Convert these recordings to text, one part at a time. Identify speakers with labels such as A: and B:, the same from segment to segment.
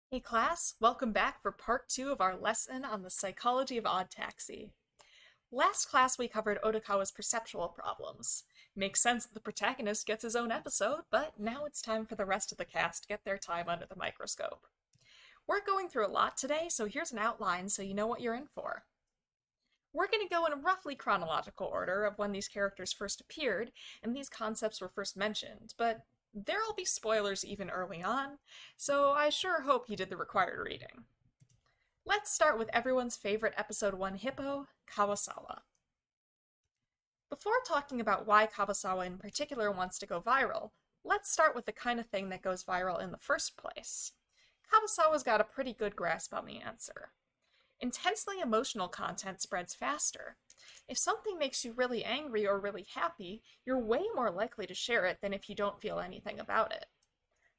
A: Hey class, welcome back for part 2 of our lesson on the psychology of OddTaxi. Last class we covered Odokawa's perceptual problems. Makes sense that the protagonist gets his own episode, but now it's time for the rest of the cast to get their time under the microscope. We're going through a lot today, so here's an outline so you know what you're in for. We're going to go in roughly chronological order of when these characters first appeared and these concepts were first mentioned, but there'll be spoilers even early on, so I sure hope you did the required reading. Let's start with everyone's favorite episode 1 hippo, Kabasawa. Before talking about why Kabasawa in particular wants to go viral, let's start with the kind of thing that goes viral in the first place. Kabasawa's got a pretty good grasp on the answer. Intensely emotional content spreads faster. If something makes you really angry or really happy, you're way more likely to share it than if you don't feel anything about it.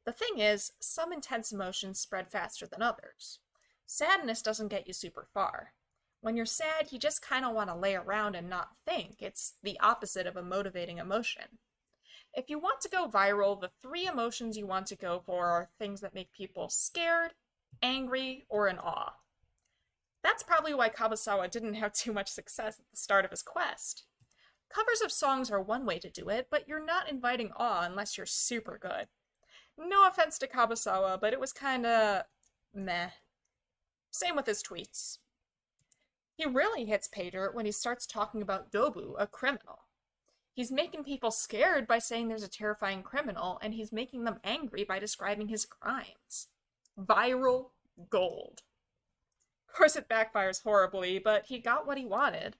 A: The thing is, some intense emotions spread faster than others. Sadness doesn't get you super far. When you're sad, you just kind of want to lay around and not think. It's the opposite of a motivating emotion. If you want to go viral, the 3 emotions you want to go for are things that make people scared, angry, or in awe. That's probably why Kabasawa didn't have too much success at the start of his quest. Covers of songs are one way to do it, but you're not inviting awe unless you're super good. No offense to Kabasawa, but it was kinda meh. Same with his tweets. He really hits pay dirt when he starts talking about Dobu, a criminal. He's making people scared by saying there's a terrifying criminal, and he's making them angry by describing his crimes. Viral gold. Of course, it backfires horribly, but he got what he wanted.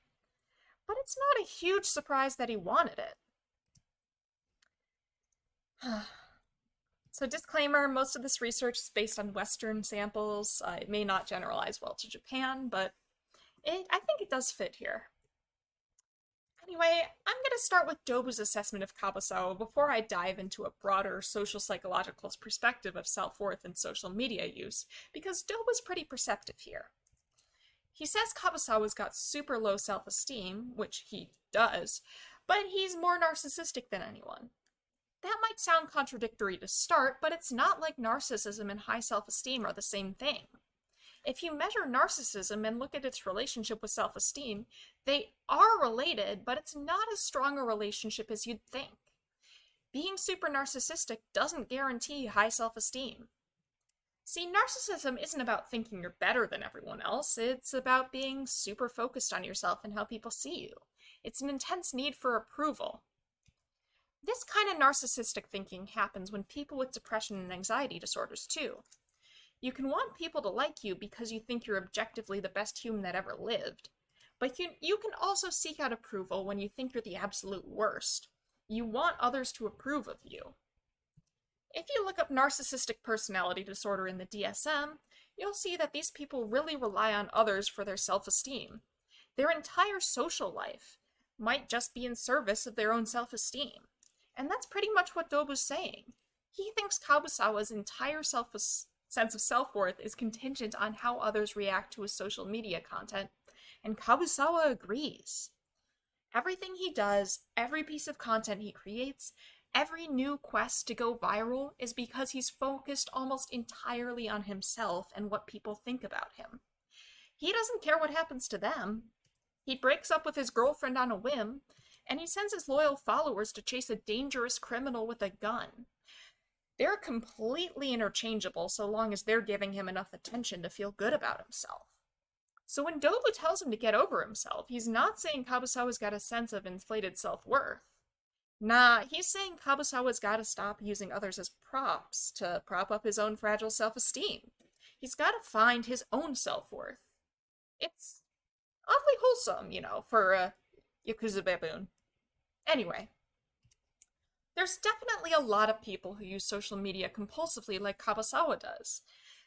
A: But it's not a huge surprise that he wanted it. So, disclaimer, most of this research is based on Western samples. It may not generalize well to Japan, but I think it does fit here. Anyway, I'm going to start with Dobu's assessment of Kabasawa before I dive into a broader social psychological perspective of self-worth and social media use, because Dobu's pretty perceptive here. He says Kabasawa's got super low self-esteem, which he does, but he's more narcissistic than anyone. That might sound contradictory to start, but it's not like narcissism and high self-esteem are the same thing. If you measure narcissism and look at its relationship with self-esteem, they are related, but it's not as strong a relationship as you'd think. Being super narcissistic doesn't guarantee high self-esteem. See, narcissism isn't about thinking you're better than everyone else, it's about being super focused on yourself and how people see you. It's an intense need for approval. This kind of narcissistic thinking happens when people with depression and anxiety disorders too. You can want people to like you because you think you're objectively the best human that ever lived, but you can also seek out approval when you think you're the absolute worst. You want others to approve of you. If you look up narcissistic personality disorder in the DSM, you'll see that these people really rely on others for their self-esteem. Their entire social life might just be in service of their own self-esteem. And that's pretty much what Dobu's saying. He thinks Kabasawa's entire sense of self-worth is contingent on how others react to his social media content, and Kabasawa agrees. Everything he does, every piece of content he creates, every new quest to go viral is because he's focused almost entirely on himself and what people think about him. He doesn't care what happens to them. He breaks up with his girlfriend on a whim, and he sends his loyal followers to chase a dangerous criminal with a gun. They're completely interchangeable so long as they're giving him enough attention to feel good about himself. So when Dobu tells him to get over himself, he's not saying Kabasawa's got a sense of inflated self-worth. Nah, he's saying Kabasawa's gotta stop using others as props to prop up his own fragile self-esteem. He's gotta find his own self-worth. It's oddly wholesome, for a Yakuza baboon. Anyway, there's definitely a lot of people who use social media compulsively like Kabasawa does.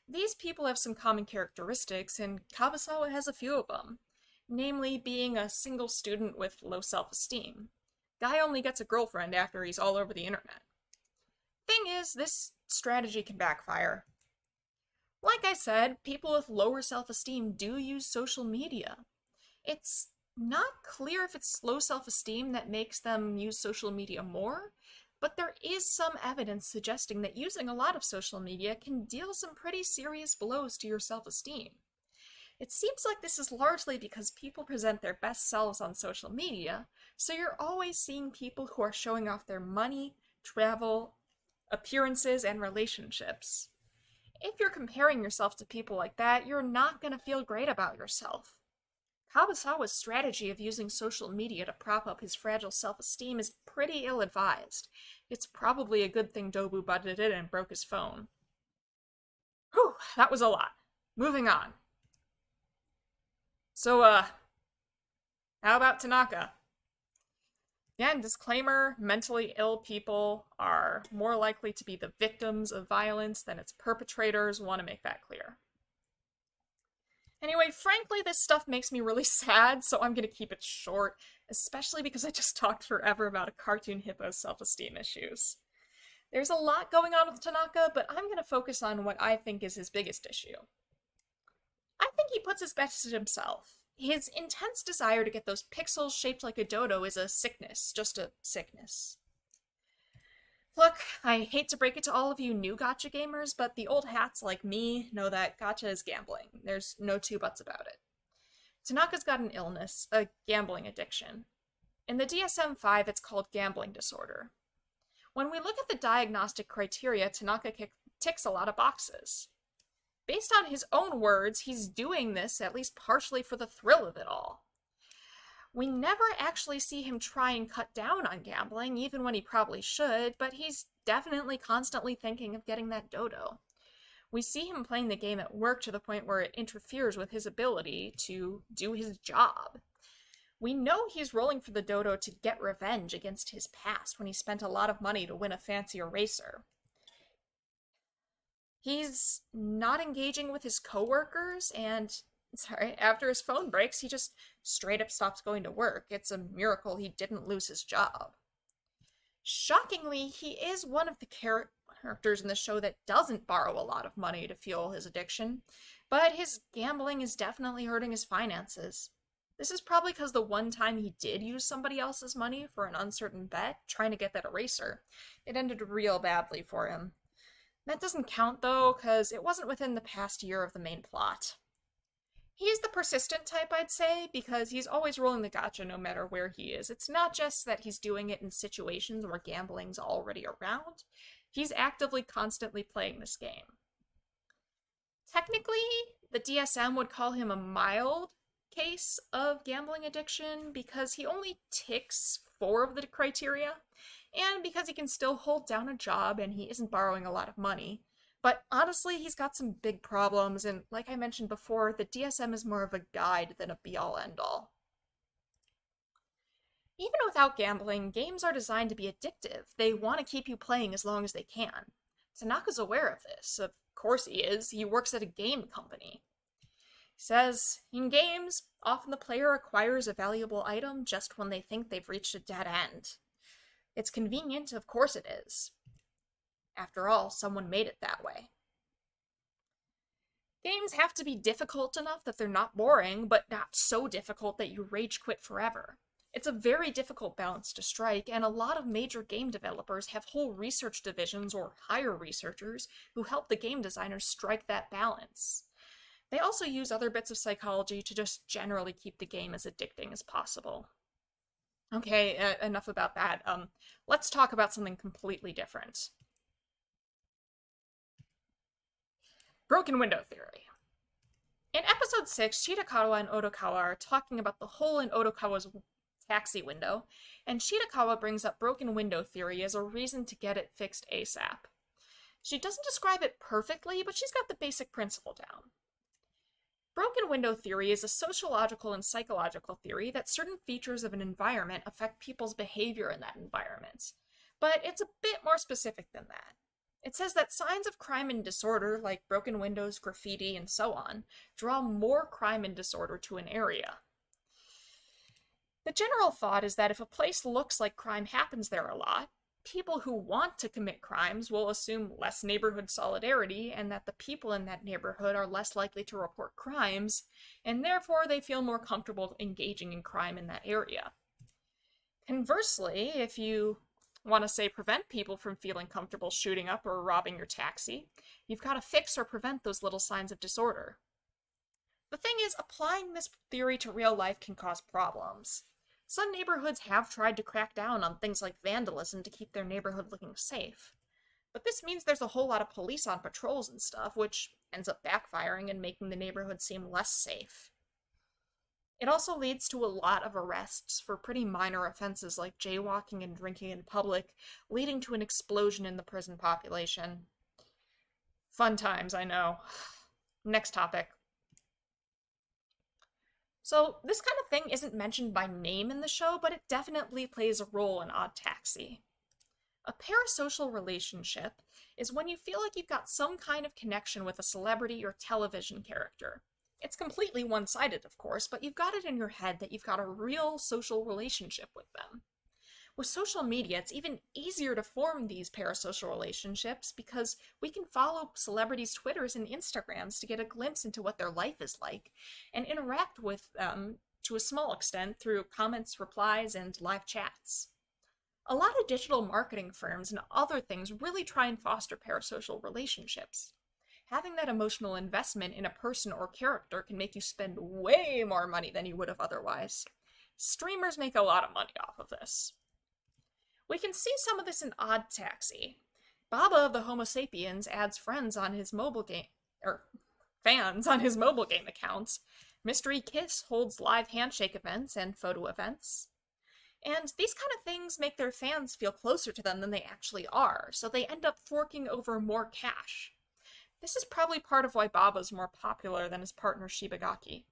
A: These people have some common characteristics, and Kabasawa has a few of them, namely being a single student with low self-esteem. Guy only gets a girlfriend after he's all over the internet. Thing is, this strategy can backfire. Like I said, people with lower self-esteem do use social media. It's not clear if it's low self-esteem that makes them use social media more, but there is some evidence suggesting that using a lot of social media can deal some pretty serious blows to your self-esteem. It seems like this is largely because people present their best selves on social media, so you're always seeing people who are showing off their money, travel, appearances, and relationships. If you're comparing yourself to people like that, you're not going to feel great about yourself. Kabasawa's strategy of using social media to prop up his fragile self-esteem is pretty ill-advised. It's probably a good thing Dobu butted in and broke his phone. Whew, that was a lot. Moving on. So, how about Tanaka? Again, disclaimer, mentally ill people are more likely to be the victims of violence than its perpetrators. Want to make that clear. Anyway, frankly, this stuff makes me really sad, so I'm going to keep it short, especially because I just talked forever about a cartoon hippo's self-esteem issues. There's a lot going on with Tanaka, but I'm going to focus on what I think is his biggest issue. I think he puts his best at himself. His intense desire to get those pixels shaped like a dodo is a sickness, just a sickness. Look, I hate to break it to all of you new gacha gamers, but the old hats like me know that gacha is gambling. There's no two buts about it. Tanaka's got an illness, a gambling addiction. In the DSM-5, it's called gambling disorder. When we look at the diagnostic criteria, Tanaka ticks a lot of boxes. Based on his own words, he's doing this at least partially for the thrill of it all. We never actually see him try and cut down on gambling, even when he probably should, but he's definitely constantly thinking of getting that dodo. We see him playing the game at work to the point where it interferes with his ability to do his job. We know he's rolling for the dodo to get revenge against his past when he spent a lot of money to win a fancier racer. He's not engaging with his coworkers, and after his phone breaks, he just straight up stops going to work. It's a miracle he didn't lose his job. Shockingly, he is one of the characters in the show that doesn't borrow a lot of money to fuel his addiction, but his gambling is definitely hurting his finances. This is probably because the one time he did use somebody else's money for an uncertain bet, trying to get that eraser, it ended real badly for him. That doesn't count, though, because it wasn't within the past year of the main plot. He's the persistent type, I'd say, because he's always rolling the gacha no matter where he is. It's not just that he's doing it in situations where gambling's already around. He's actively, constantly playing this game. Technically, the DSM would call him a mild case of gambling addiction because he only ticks 4 of the criteria, and because he can still hold down a job and he isn't borrowing a lot of money. But honestly, he's got some big problems, and like I mentioned before, the DSM is more of a guide than a be-all end-all. Even without gambling, games are designed to be addictive. They want to keep you playing as long as they can. Tanaka's aware of this. Of course he is. He works at a game company. He says, in games, often the player acquires a valuable item just when they think they've reached a dead end. It's convenient, of course it is. After all, someone made it that way. Games have to be difficult enough that they're not boring, but not so difficult that you rage quit forever. It's a very difficult balance to strike, and a lot of major game developers have whole research divisions or hire researchers who help the game designers strike that balance. They also use other bits of psychology to just generally keep the game as addicting as possible. Okay, enough about that. Let's talk about something completely different. Broken window theory. In episode 6, Shitakawa and Odokawa are talking about the hole in Odokawa's taxi window, and Shitakawa brings up broken window theory as a reason to get it fixed ASAP. She doesn't describe it perfectly, but she's got the basic principle down. Broken window theory is a sociological and psychological theory that certain features of an environment affect people's behavior in that environment. But it's a bit more specific than that. It says that signs of crime and disorder, like broken windows, graffiti, and so on, draw more crime and disorder to an area. The general thought is that if a place looks like crime happens there a lot, people who want to commit crimes will assume less neighborhood solidarity and that the people in that neighborhood are less likely to report crimes, and therefore they feel more comfortable engaging in crime in that area. Conversely, if you Want to say prevent people from feeling comfortable shooting up or robbing your taxi? You've got to fix or prevent those little signs of disorder. The thing is, applying this theory to real life can cause problems. Some neighborhoods have tried to crack down on things like vandalism to keep their neighborhood looking safe. But this means there's a whole lot of police on patrols and stuff, which ends up backfiring and making the neighborhood seem less safe. It also leads to a lot of arrests for pretty minor offenses like jaywalking and drinking in public, leading to an explosion in the prison population. Fun times, I know. Next topic. So, this kind of thing isn't mentioned by name in the show, but it definitely plays a role in OddTaxi. A parasocial relationship is when you feel like you've got some kind of connection with a celebrity or television character. It's completely one-sided, of course, but you've got it in your head that you've got a real social relationship with them. With social media, it's even easier to form these parasocial relationships because we can follow celebrities' Twitters and Instagrams to get a glimpse into what their life is like and interact with them to a small extent through comments, replies, and live chats. A lot of digital marketing firms and other things really try and foster parasocial relationships. Having that emotional investment in a person or character can make you spend way more money than you would have otherwise. Streamers make a lot of money off of this. We can see some of this in OddTaxi. Baba of the Homo sapiens adds friends on his mobile game, fans on his mobile game accounts. Mystery Kiss holds live handshake events and photo events. And these kind of things make their fans feel closer to them than they actually are, so they end up forking over more cash. This is probably part of why Baba's more popular than his partner Shibagaki.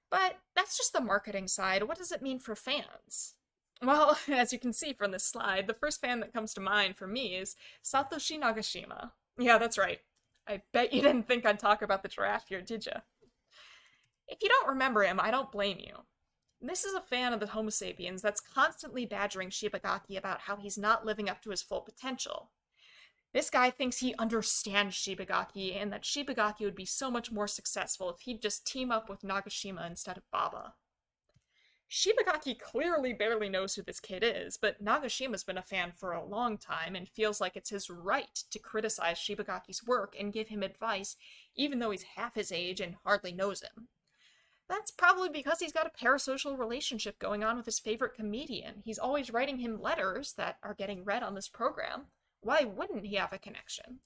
A: But that's just the marketing side. What does it mean for fans? Well, as you can see from this slide, the first fan that comes to mind for me is Satoshi Nagashima. Yeah, that's right. I bet you didn't think I'd talk about the giraffe here, did ya? If you don't remember him, I don't blame you. This is a fan of the Homo sapiens that's constantly badgering Shibagaki about how he's not living up to his full potential. This guy thinks he understands Shibagaki and that Shibagaki would be so much more successful if he'd just team up with Nagashima instead of Baba. Shibagaki clearly barely knows who this kid is, but Nagashima's been a fan for a long time and feels like it's his right to criticize Shibagaki's work and give him advice, even though he's half his age and hardly knows him. That's probably because he's got a parasocial relationship going on with his favorite comedian. He's always writing him letters that are getting read on this program. Why wouldn't he have a connection?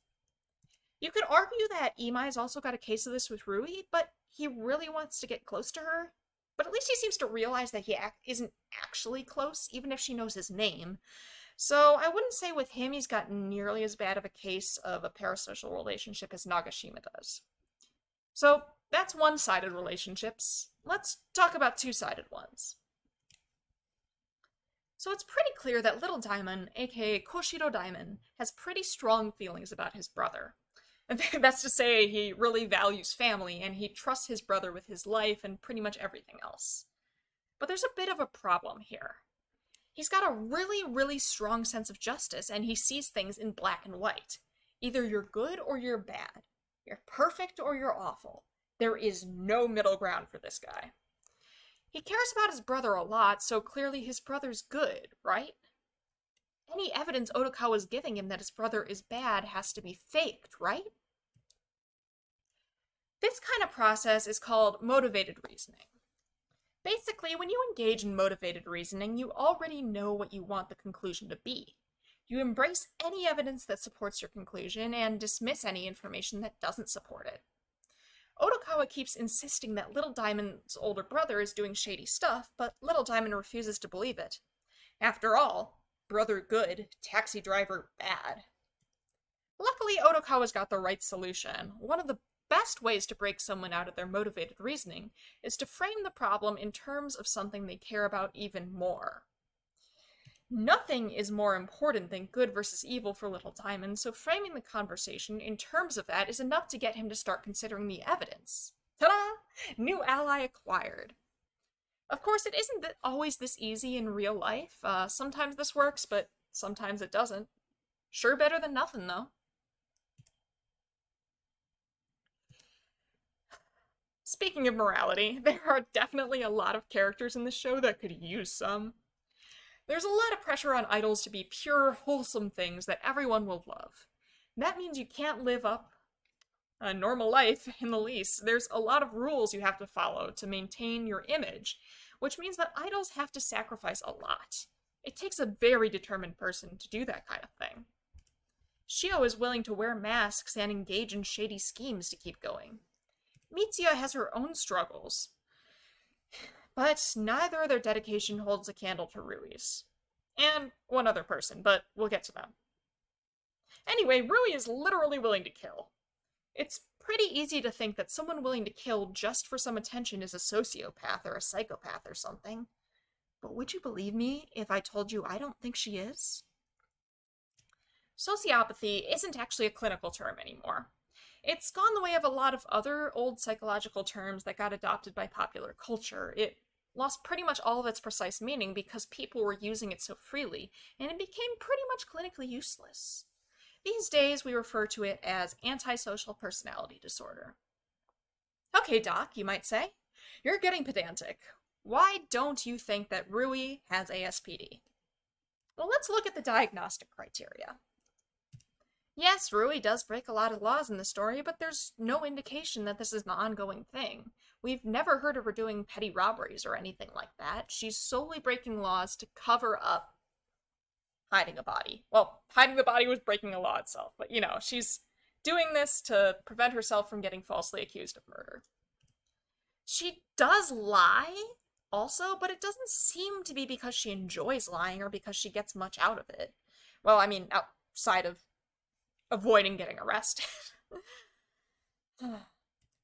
A: You could argue that Imai's also got a case of this with Rui, but he really wants to get close to her. But at least he seems to realize that he isn't actually close, even if she knows his name. So I wouldn't say with him he's got nearly as bad of a case of a parasocial relationship as Nagashima does. So that's one-sided relationships. Let's talk about two-sided ones. So it's pretty clear that Little Daimon, aka Koshiro Daimon, has pretty strong feelings about his brother. And that's to say, he really values family, and he trusts his brother with his life and pretty much everything else. But there's a bit of a problem here. He's got a really, really strong sense of justice, and he sees things in black and white. Either you're good or you're bad. You're perfect or you're awful. There is no middle ground for this guy. He cares about his brother a lot, so clearly his brother's good, right? Any evidence Odokawa's giving him that his brother is bad has to be faked, right? This kind of process is called motivated reasoning. Basically, when you engage in motivated reasoning, you already know what you want the conclusion to be. You embrace any evidence that supports your conclusion and dismiss any information that doesn't support it. Odokawa keeps insisting that Little Daimon's older brother is doing shady stuff, but Little Daimon refuses to believe it. After all, brother good, taxi driver bad. Luckily, Odokawa's got the right solution. One of the best ways to break someone out of their motivated reasoning is to frame the problem in terms of something they care about even more. Nothing is more important than good versus evil for Little Daimon, so framing the conversation in terms of that is enough to get him to start considering the evidence. Ta-da! New ally acquired. Of course, it isn't always this easy in real life. Sometimes this works, but sometimes it doesn't. Sure better than nothing, though. Speaking of morality, there are definitely a lot of characters in this show that could use some. There's a lot of pressure on idols to be pure, wholesome things that everyone will love. That means you can't live up a normal life in the least. There's a lot of rules you have to follow to maintain your image, which means that idols have to sacrifice a lot. It takes a very determined person to do that kind of thing. Shio is willing to wear masks and engage in shady schemes to keep going. Mitsuya has her own struggles, but neither of their dedication holds a candle to Rui's. And one other person, but we'll get to them. Anyway, Rui is literally willing to kill. It's pretty easy to think that someone willing to kill just for some attention is a sociopath or a psychopath or something. But would you believe me if I told you I don't think she is? Sociopathy isn't actually a clinical term anymore. It's gone the way of a lot of other old psychological terms that got adopted by popular culture. It lost pretty much all of its precise meaning because people were using it so freely, and it became pretty much clinically useless. These days, we refer to it as antisocial personality disorder. Okay, Doc, you might say. You're getting pedantic. Why don't you think that Rui has ASPD? Well, let's look at the diagnostic criteria. Yes, Rui does break a lot of laws in the story, but there's no indication that this is an ongoing thing. We've never heard of her doing petty robberies or anything like that. She's solely breaking laws to cover up hiding a body. Well, hiding the body was breaking a law itself, but she's doing this to prevent herself from getting falsely accused of murder. She does lie, also, but it doesn't seem to be because she enjoys lying or because she gets much out of it. Well, I mean, outside of avoiding getting arrested.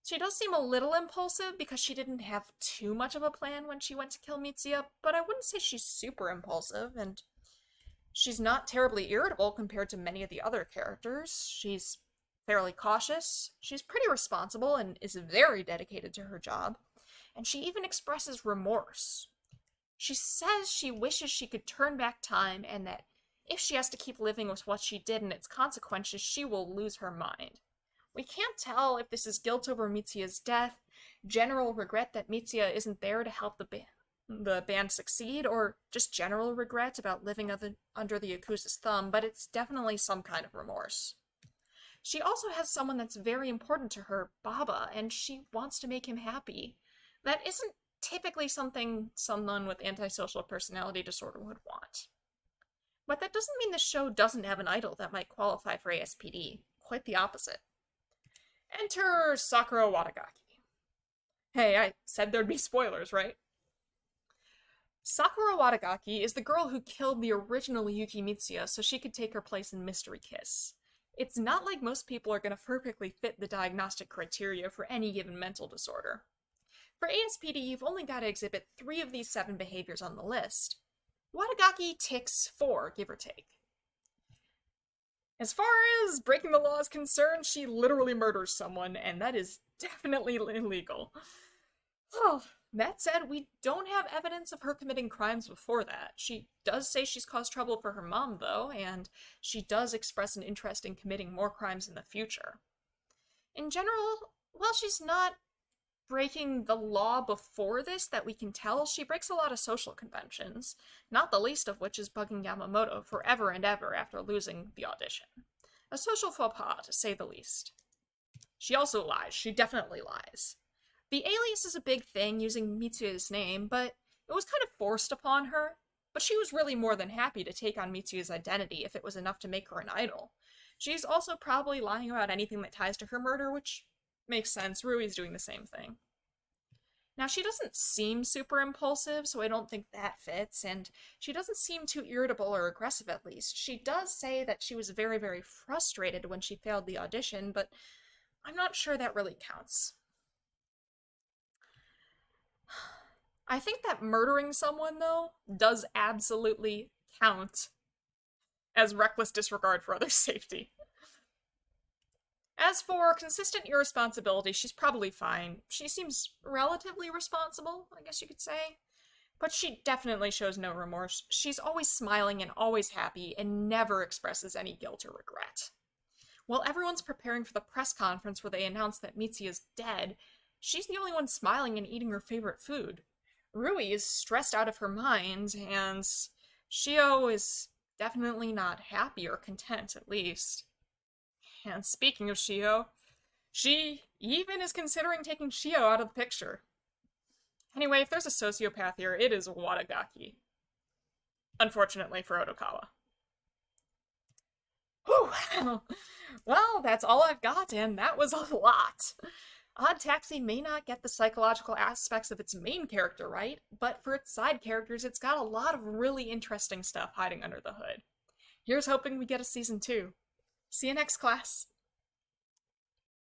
A: She does seem a little impulsive because she didn't have too much of a plan when she went to kill Mitsuya, but I wouldn't say she's super impulsive, and she's not terribly irritable compared to many of the other characters. She's fairly cautious, she's pretty responsible, and is very dedicated to her job, and she even expresses remorse. She says she wishes she could turn back time and that if she has to keep living with what she did and its consequences, she will lose her mind. We can't tell if this is guilt over Mitsuya's death, general regret that Mitsuya isn't there to help the band succeed, or just general regret about living under the Yakuza's thumb, but it's definitely some kind of remorse. She also has someone that's very important to her, Baba, and she wants to make him happy. That isn't typically something someone with antisocial personality disorder would want. But that doesn't mean the show doesn't have an idol that might qualify for ASPD. Quite the opposite. Enter Sakura Wadagaki. Hey, I said there'd be spoilers, right? Sakura Wadagaki is the girl who killed the original Yuki Mitsuya so she could take her place in Mystery Kiss. It's not like most people are going to perfectly fit the diagnostic criteria for any given mental disorder. For ASPD, you've only got to exhibit 3 of these 7 behaviors on the list. Wadagaki ticks 4, give or take. As far as breaking the law is concerned, she literally murders someone, and that is definitely illegal. Oh, that said, we don't have evidence of her committing crimes before that. She does say she's caused trouble for her mom, though, and she does express an interest in committing more crimes in the future. In general, while she's not breaking the law before this that we can tell, she breaks a lot of social conventions, not the least of which is bugging Yamamoto forever and ever after losing the audition. A social faux pas, to say the least. She also lies. She definitely lies. The alias is a big thing, using Mitsuya's name, but it was kind of forced upon her. But she was really more than happy to take on Mitsuya's identity if it was enough to make her an idol. She's also probably lying about anything that ties to her murder, which makes sense. Rui's doing the same thing. Now, she doesn't seem super impulsive, so I don't think that fits, and she doesn't seem too irritable or aggressive, at least. She does say that she was very, very frustrated when she failed the audition, but I'm not sure that really counts. I think that murdering someone, though, does absolutely count as reckless disregard for others' safety. As for consistent irresponsibility, she's probably fine. She seems relatively responsible, I guess you could say. But she definitely shows no remorse. She's always smiling and always happy and never expresses any guilt or regret. While everyone's preparing for the press conference where they announce that Mitsuya's dead, she's the only one smiling and eating her favorite food. Rui is stressed out of her mind and Shio is definitely not happy or content, at least. And speaking of Shio, she even is considering taking Shio out of the picture. Anyway, if there's a sociopath here, it is Wadagaki. Unfortunately for Odokawa. Whew. Well, that's all I've got, and that was a lot. OddTaxi may not get the psychological aspects of its main character right, but for its side characters, it's got a lot of really interesting stuff hiding under the hood. Here's hoping we get a season 2. See you next class.